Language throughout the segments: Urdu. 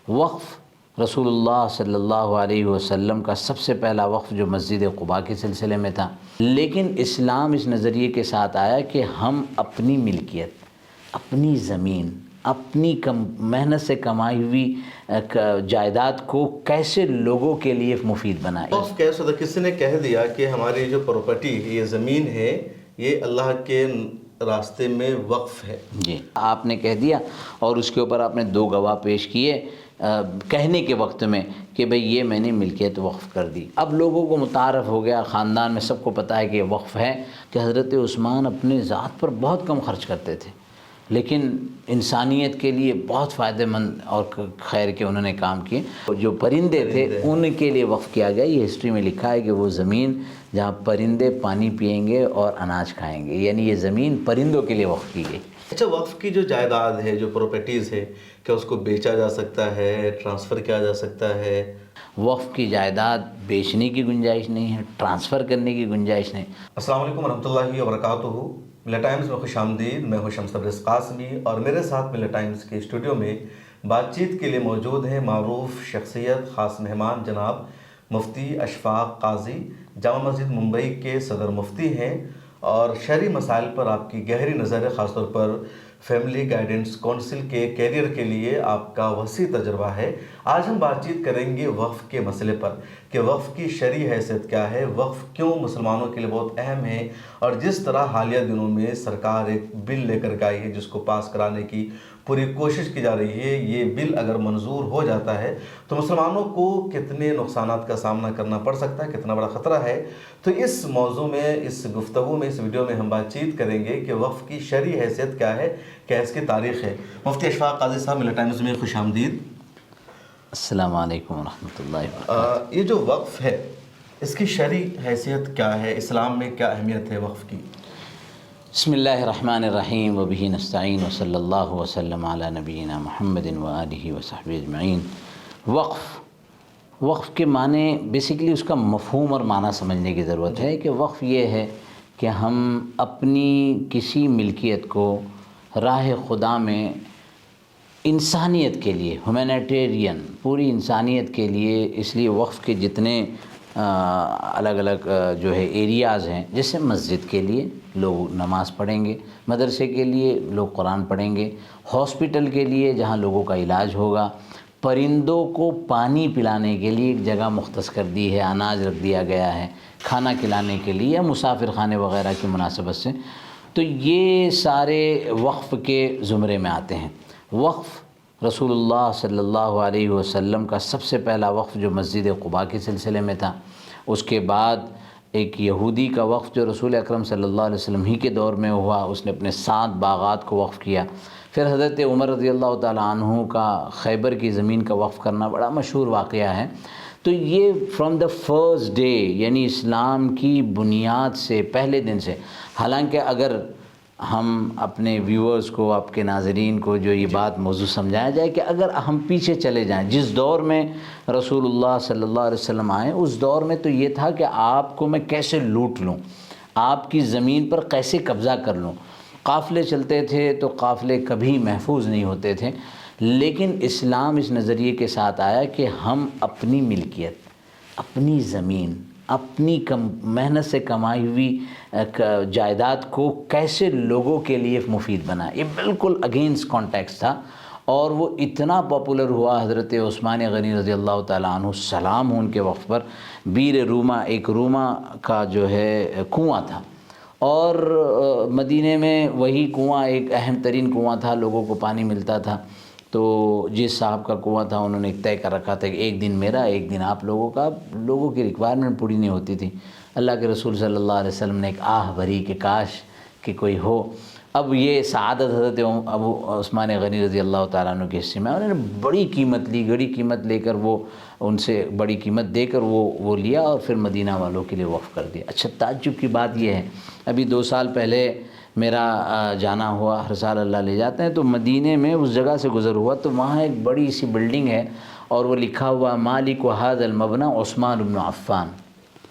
وقف رسول اللہ صلی اللہ علیہ وسلم کا سب سے پہلا وقف جو مسجد قباء کے سلسلے میں تھا، لیکن اسلام اس نظریے کے ساتھ آیا کہ ہم اپنی ملکیت، اپنی زمین، اپنی محنت سے کمائی ہوئی جائیداد کو کیسے لوگوں کے لیے مفید بنائے۔ وقف کیسے ہوتا؟ کسی نے کہہ دیا کہ ہماری جو پراپرٹی، یہ زمین ہے، یہ اللہ کے راستے میں وقف ہے۔ جی، آپ نے کہہ دیا اور اس کے اوپر آپ نے 2 گواہ پیش کیے کہنے کے وقت میں کہ بھئی یہ میں نے ملکیت وقف کر دی۔ اب لوگوں کو متعارف ہو گیا، خاندان میں سب کو پتہ ہے کہ یہ وقف ہے، کہ حضرت عثمان اپنے ذات پر بہت کم خرچ کرتے تھے، لیکن انسانیت کے لیے بہت فائدہ مند اور خیر کے انہوں نے کام کیے۔ جو پرندے تھے ان کے لیے وقف کیا گیا۔ یہ ہسٹری میں لکھا ہے کہ وہ زمین جہاں پرندے پانی پئیں گے اور اناج کھائیں گے، یعنی یہ زمین پرندوں کے لیے وقف کی گئی۔ اچھا، وقف کی جو جائیداد ہے، جو پراپرٹیز ہے، کیا اس کو بیچا جا سکتا ہے، ٹرانسفر کیا جا سکتا ہے؟ وقف کی جائیداد بیچنے کی گنجائش نہیں ہے، ٹرانسفر کرنے کی گنجائش نہیں۔ السلام علیکم ورحمۃ اللہ وبرکاتہ۔ ملا ٹائمز میں خوش آمدید۔ میں ہوں شمس تبریز قاسمی اور میرے ساتھ ملا ٹائمز کے اسٹوڈیو میں بات چیت کے لیے موجود ہیں معروف شخصیت، خاص مہمان جناب مفتی اشفاق قاضی، جامع مسجد ممبئی کے صدر مفتی ہیں، اور شہری مسائل پر آپ کی گہری نظر ہے، خاص طور پر فیملی گائیڈنس کونسل کے کیریئر کے لیے آپ کا وسیع تجربہ ہے۔ آج ہم بات چیت کریں گے وقف کے مسئلے پر کہ وقف کی شرعی حیثیت کیا ہے، وقف کیوں مسلمانوں کے لیے بہت اہم ہے، اور جس طرح حالیہ دنوں میں سرکار ایک بل لے کر کے آئی ہے جس کو پاس کرانے کی پوری کوشش کی جا رہی ہے۔ یہ بل اگر منظور ہو جاتا ہے تو مسلمانوں کو کتنے نقصانات کا سامنا کرنا پڑ سکتا ہے، کتنا بڑا خطرہ ہے۔ تو اس موضوع میں، اس گفتگو میں، اس ویڈیو میں ہم بات چیت کریں گے کہ وقف کی شرعی حیثیت کیا ہے، کیا اس کی تاریخ ہے۔ مفتی اشفاق قاضی صاحب، ملا ٹائمز میں خوش آمدید۔ السلام علیکم ورحمۃ اللہ وبرکاتہ۔ یہ جو وقف ہے، اس کی شرعی حیثیت کیا ہے؟ اسلام میں کیا اہمیت ہے وقف کی؟ بسم اللہ الرحمن الرحیم وبہ نستعین وصلی اللہ وسلم علی نبینا محمد وآلہ وصحبہ اجمعین۔ وقف کے معنی بیسیکلی اس کا مفہوم اور معنی سمجھنے کی ضرورت ہے کہ وقف یہ ہے کہ ہم اپنی کسی ملکیت کو راہ خدا میں انسانیت کے لیے، ہیومینیٹیرین، پوری انسانیت کے لیے، اس لیے وقف کے جتنے الگ الگ جو ہے ایریاز ہیں، جیسے مسجد کے لیے لوگ نماز پڑھیں گے، مدرسے کے لیے لوگ قرآن پڑھیں گے، ہاسپٹل کے لیے جہاں لوگوں کا علاج ہوگا، پرندوں کو پانی پلانے کے لیے ایک جگہ مختص کر دی ہے، اناج رکھ دیا گیا ہے کھانا کھلانے کے لیے، یا مسافر خانے وغیرہ کی مناسبت سے، تو یہ سارے وقف کے زمرے میں آتے ہیں۔ وقف رسول اللہ صلی اللہ علیہ وسلم کا سب سے پہلا وقف جو مسجد قباء کے سلسلے میں تھا، اس کے بعد ایک یہودی کا وقف جو رسول اکرم صلی اللہ علیہ وسلم ہی کے دور میں ہوا، اس نے اپنے 7 باغات کو وقف کیا۔ پھر حضرت عمر رضی اللہ تعالیٰ عنہ کا خیبر کی زمین کا وقف کرنا بڑا مشہور واقعہ ہے۔ تو یہ فرام دا فرسٹ ڈے، یعنی اسلام کی بنیاد سے، پہلے دن سے، حالانکہ اگر ہم اپنے ویورز کو، آپ کے ناظرین کو جو یہ بات موضوع سمجھایا جائے کہ اگر ہم پیچھے چلے جائیں، جس دور میں رسول اللہ صلی اللہ علیہ وسلم آئے، اس دور میں تو یہ تھا کہ آپ کو میں کیسے لوٹ لوں، آپ کی زمین پر کیسے قبضہ کر لوں۔ قافلے چلتے تھے تو قافلے کبھی محفوظ نہیں ہوتے تھے، لیکن اسلام اس نظریے کے ساتھ آیا کہ ہم اپنی ملکیت، اپنی زمین، اپنی محنت سے کمائی ہوئی جائیداد کو کیسے لوگوں کے لیے مفید بنائے۔ یہ بالکل اگینسٹ کانٹیکسٹ تھا، اور وہ اتنا پاپولر ہوا۔ حضرت عثمان غنی رضی اللہ تعالیٰ عنہ، سلام ہو ان کے وقت پر، بیر روما، ایک روما کا جو ہے کنواں تھا، اور مدینے میں وہی کنواں ایک اہم ترین کنواں تھا، لوگوں کو پانی ملتا تھا۔ تو جس صاحب کا کنواں تھا، انہوں نے ایک طے کر رکھا تھا کہ ایک دن میرا، ایک دن آپ لوگوں کا۔ لوگوں کی ریکوائرمنٹ پوری نہیں ہوتی تھی۔ اللہ کے رسول صلی اللہ علیہ وسلم نے ایک آہ بھری کہ کاش کہ کوئی ہو۔ اب یہ سعادت حضرت ابو عثمان غنی رضی اللہ تعالیٰ عنہ کے حصے میں، انہوں نے بڑی قیمت لی، بڑی قیمت لے کر، وہ ان سے بڑی قیمت دے کر وہ لیا، اور پھر مدینہ والوں کے لیے وقف کر دیا۔ اچھا، تعجب کی بات یہ ہے، ابھی 2 سال پہلے میرا جانا ہوا، ہر سال اللہ لے جاتے ہیں، تو مدینے میں اس جگہ سے گزر ہوا، تو وہاں ایک بڑی سی بلڈنگ ہے، اور وہ لکھا ہوا مالک و ھذا المبنى عثمان بن عفان۔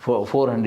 400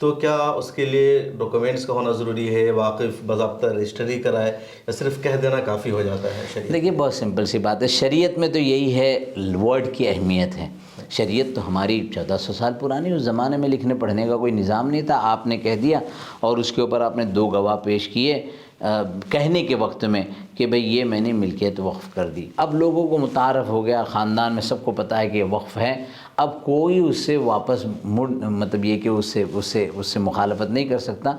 تو کیا اس کے لیے ڈاکومنٹس کا ہونا ضروری ہے، واقف باضابطہ رجسٹری کرائے، یا صرف کہہ دینا کافی ہو جاتا ہے شریعت؟ دیکھیے بہت سمپل سی بات ہے، شریعت میں تو یہی ہے، ورڈ کی اہمیت ہے۔ شریعت تو ہماری 1400 سال پرانی، اس زمانے میں لکھنے پڑھنے کا کوئی نظام نہیں تھا، آپ نے کہہ دیا اور اس کے اوپر آپ نے 2 گواہ پیش کیے کہنے کے وقت میں کہ بھئی یہ میں نے ملکیت وقف کر دی۔ اب لوگوں کو متعارف ہو گیا، خاندان میں سب کو پتہ ہے کہ یہ وقف ہے، اب کوئی اس سے واپس مطلب یہ کہ اس سے مخالفت نہیں کر سکتا۔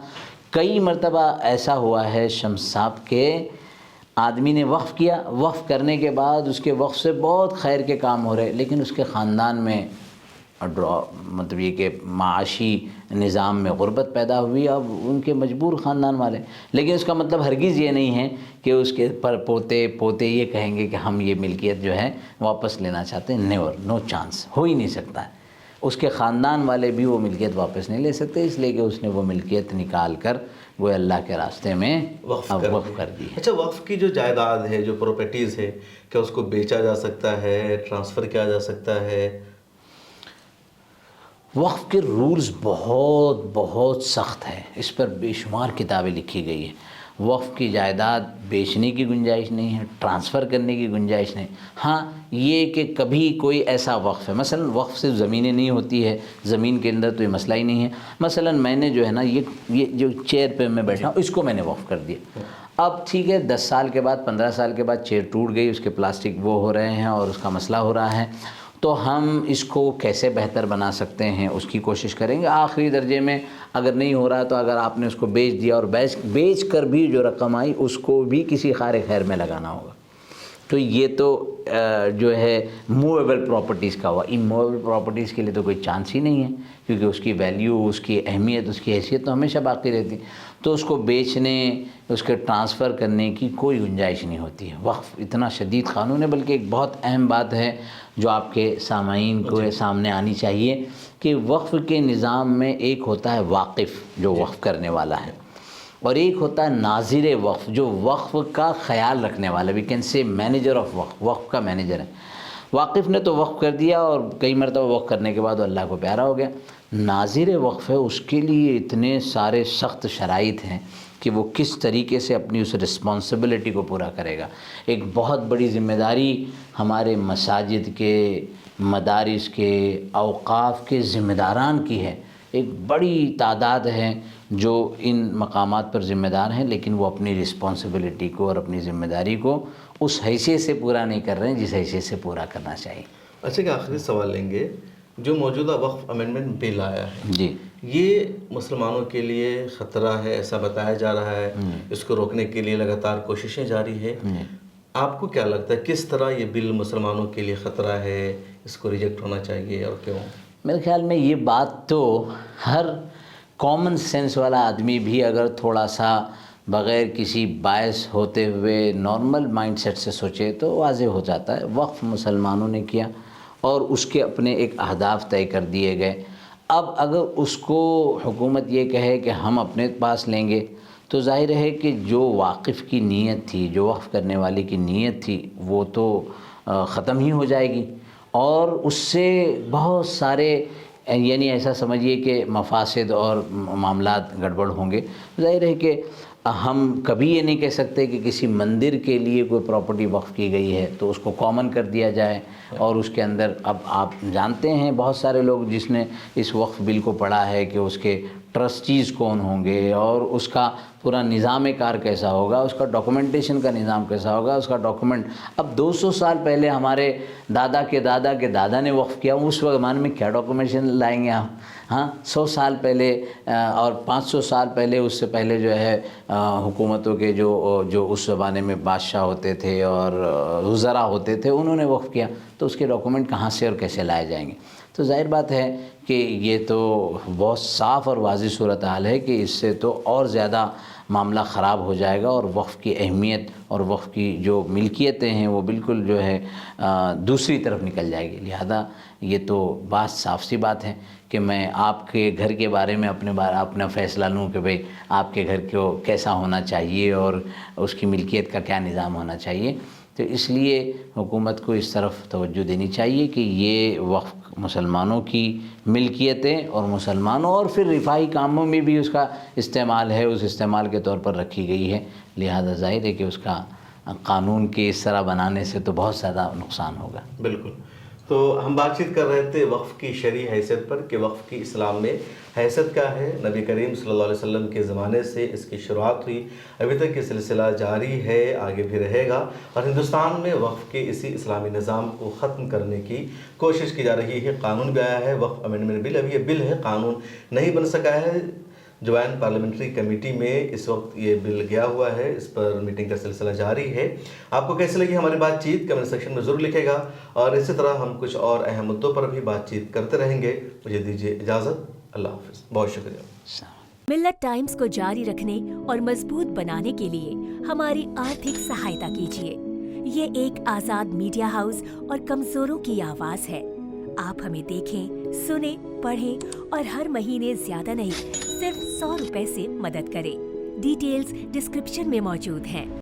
کئی مرتبہ ایسا ہوا ہے شمس صاحب کے آدمی نے وقف کیا، وقف کرنے کے بعد اس کے وقف سے بہت خیر کے کام ہو رہے، لیکن اس کے خاندان میں مطلب یہ کہ معاشی نظام میں غربت پیدا ہوئی، اب ان کے مجبور خاندان والے، لیکن اس کا مطلب ہرگز یہ نہیں ہے کہ اس کے پر پوتے یہ کہیں گے کہ ہم یہ ملکیت جو ہے واپس لینا چاہتے ہیں۔ نیور، نو چانس، ہو ہی نہیں سکتا ہے۔ اس کے خاندان والے بھی وہ ملکیت واپس نہیں لے سکتے، اس لیے کہ اس نے وہ ملکیت نکال کر وہ اللہ کے راستے میں وقف کر دی ہے۔ اچھا، وقف کی جو جائیداد ہے، جو پراپرٹیز ہے، کیا اس کو بیچا جا سکتا ہے، ٹرانسفر کیا جا سکتا ہے؟ وقف کے رولز بہت سخت ہے، اس پر بے شمار کتابیں لکھی گئی ہیں۔ وقف کی جائیداد بیچنے کی گنجائش نہیں ہے، ٹرانسفر کرنے کی گنجائش نہیں۔ ہاں یہ کہ کبھی کوئی ایسا وقف ہے، مثلا وقف صرف زمینیں نہیں ہوتی ہے، زمین کے اندر تو یہ مسئلہ ہی نہیں ہے۔ مثلا میں نے جو ہے نا یہ جو چیئر پہ میں بیٹھا ہوں اس کو میں نے وقف کر دیا۔ اب ٹھیک ہے 10 سال کے بعد 15 سال کے بعد چیئر ٹوٹ گئی، اس کے پلاسٹک وہ ہو رہے ہیں اور اس کا مسئلہ ہو رہا ہے، تو ہم اس کو کیسے بہتر بنا سکتے ہیں اس کی کوشش کریں گے۔ آخری درجے میں اگر نہیں ہو رہا تو اگر آپ نے اس کو بیچ دیا اور بیچ کر بھی جو رقم آئی اس کو بھی کسی خیر خیر میں لگانا ہوگا۔ تو یہ تو جو ہے موویبل پراپرٹیز کا ہوا۔ اموویبل پراپرٹیز کے لیے تو کوئی چانس ہی نہیں ہے، کیونکہ اس کی ویلیو، اس کی اہمیت، اس کی حیثیت تو ہمیشہ باقی رہتی، تو اس کو بیچنے، اس کے ٹرانسفر کرنے کی کوئی گنجائش نہیں ہوتی ہے۔ وقف اتنا شدید قانون ہے، بلکہ ایک بہت اہم بات ہے جو آپ کے سامعین کو سامنے آنی چاہیے کہ وقف کے نظام میں ایک ہوتا ہے واقف جو وقف کرنے والا ہے، اور ایک ہوتا ہے ناظر وقف جو وقف کا خیال رکھنے والا، we can say manager of waqf, وقف کا مینیجر ہے۔ واقف نے تو وقف کر دیا اور کئی مرتبہ وقف کرنے کے بعد وہ اللہ کو پیارا ہو گیا۔ ناظر وقف ہے، اس کے لیے اتنے سارے سخت شرائط ہیں کہ وہ کس طریقے سے اپنی اس رسپانسبلٹی کو پورا کرے گا۔ ایک بہت بڑی ذمہ داری ہمارے مساجد کے، مدارس کے، اوقاف کے ذمہ داران کی ہے۔ ایک بڑی تعداد ہے جو ان مقامات پر ذمہ دار ہیں، لیکن وہ اپنی رسپانسبلٹی کو اور اپنی ذمہ داری کو اس حیثیت سے پورا نہیں کر رہے ہیں جس حیثیت سے پورا کرنا چاہیے۔ اچھا، کہ آخری سوال لیں گے، جو موجودہ وقف امینڈمنٹ بل آیا ہے، جی، یہ مسلمانوں کے لیے خطرہ ہے ایسا بتایا جا رہا ہے، اس کو روکنے کے لیے لگاتار کوششیں جاری ہے۔ آپ کو کیا لگتا ہے کس طرح یہ بل مسلمانوں کے لیے خطرہ ہے، اس کو ریجیکٹ ہونا چاہیے اور کیوں؟ میرے خیال میں یہ بات تو ہر کامن سینس والا آدمی بھی اگر تھوڑا سا بغیر کسی باعث ہوتے ہوئے نارمل مائنڈ سیٹ سے سوچے تو واضح ہو جاتا ہے۔ وقف مسلمانوں نے کیا اور اس کے اپنے ایک اہداف طے کر دیے گئے۔ اب اگر اس کو حکومت یہ کہے کہ ہم اپنے پاس لیں گے تو ظاہر ہے کہ جو واقف کی نیت تھی، جو وقف کرنے والے کی نیت تھی، وہ تو ختم ہی ہو جائے گی، اور اس سے بہت سارے یعنی ایسا سمجھیے کہ مفاسد اور معاملات گڑبڑ ہوں گے۔ ظاہر ہے کہ ہم کبھی یہ نہیں کہہ سکتے کہ کسی مندر کے لیے کوئی پراپرٹی وقف کی گئی ہے تو اس کو کامن کر دیا جائے، اور اس کے اندر اب آپ جانتے ہیں بہت سارے لوگ جس نے اس وقف بل کو پڑھا ہے کہ اس کے ٹرسٹیز کون ہوں گے اور اس کا پورا نظام کار کیسا ہوگا، اس کا ڈاکومنٹیشن کا نظام کیسا ہوگا، اس کا ڈاکومنٹ۔ اب 200 سال پہلے ہمارے دادا کے دادا کے دادا نے وقف کیا، اس زمانے میں کیا ڈاکومنٹیشن لائیں گے ہم؟ ہاں 100 سال پہلے اور 500 سال پہلے، اس سے پہلے جو ہے حکومتوں کے جو اس زمانے میں بادشاہ ہوتے تھے اور وزراء ہوتے تھے، انہوں نے وقف کیا، تو اس کے ڈاکومنٹ کہاں سے اور کیسے لائے جائیں گے؟ تو ظاہر بات ہے کہ یہ تو بہت صاف اور واضح صورتحال ہے کہ اس سے تو اور زیادہ معاملہ خراب ہو جائے گا، اور وقف کی اہمیت اور وقف کی جو ملکیتیں ہیں وہ بالکل جو ہے دوسری طرف نکل جائے گی۔ لہذا یہ تو بات صاف سی بات ہے کہ میں آپ کے گھر کے بارے میں اپنا فیصلہ لوں کہ بھئی آپ کے گھر کو کیسا ہونا چاہیے اور اس کی ملکیت کا کیا نظام ہونا چاہیے۔ تو اس لیے حکومت کو اس طرف توجہ دینی چاہیے کہ یہ وقف مسلمانوں کی ملکیتیں اور مسلمانوں اور پھر رفاہی کاموں میں بھی اس کا استعمال ہے، اس استعمال کے طور پر رکھی گئی ہے، لہذا ظاہر ہے کہ اس کا قانون کے اس طرح بنانے سے تو بہت زیادہ نقصان ہوگا۔ بالکل۔ تو ہم بات چیت کر رہے تھے وقف کی شرعی حیثیت پر کہ وقف کی اسلام میں حیثیت کیا ہے۔ نبی کریم صلی اللہ علیہ وسلم کے زمانے سے اس کی شروعات ہوئی، ابھی تک یہ سلسلہ جاری ہے، آگے بھی رہے گا، اور ہندوستان میں وقف کے اسی اسلامی نظام کو ختم کرنے کی کوشش کی جا رہی ہے۔ قانون بھی آیا ہے، وقف امینڈمنٹ بل، اب یہ بل ہے، قانون نہیں بن سکا ہے۔ جوائنٹ پارلیمنٹری کمیٹی میں اس وقت یہ بل گیا ہوا ہے، اس پر میٹنگ کا سلسلہ جاری ہے۔ آپ کو کیسے لگی ہماری بات چیت کمنٹ سیکشن میں ضرور لکھے گا، اور اسی طرح ہم کچھ اور اہم مدعوں پر بھی بات چیت کرتے رہیں گے۔ مجھے دیجیے اجازت، اللہ حافظ، بہت شکریہ۔ ملت ٹائمز کو جاری رکھنے اور مضبوط بنانے کے لیے ہماری آرتھک سہایتا کیجیے۔ یہ ایک آزاد میڈیا ہاؤس اور کمزوروں کی آواز ہے۔ آپ ہمیں دیکھیں، سنیں، پڑھیں اور ہر مہینے زیادہ نہیں، صرف 100 روپے سے مدد کریں۔ ڈیٹیلز ڈسکرپشن میں موجود ہیں۔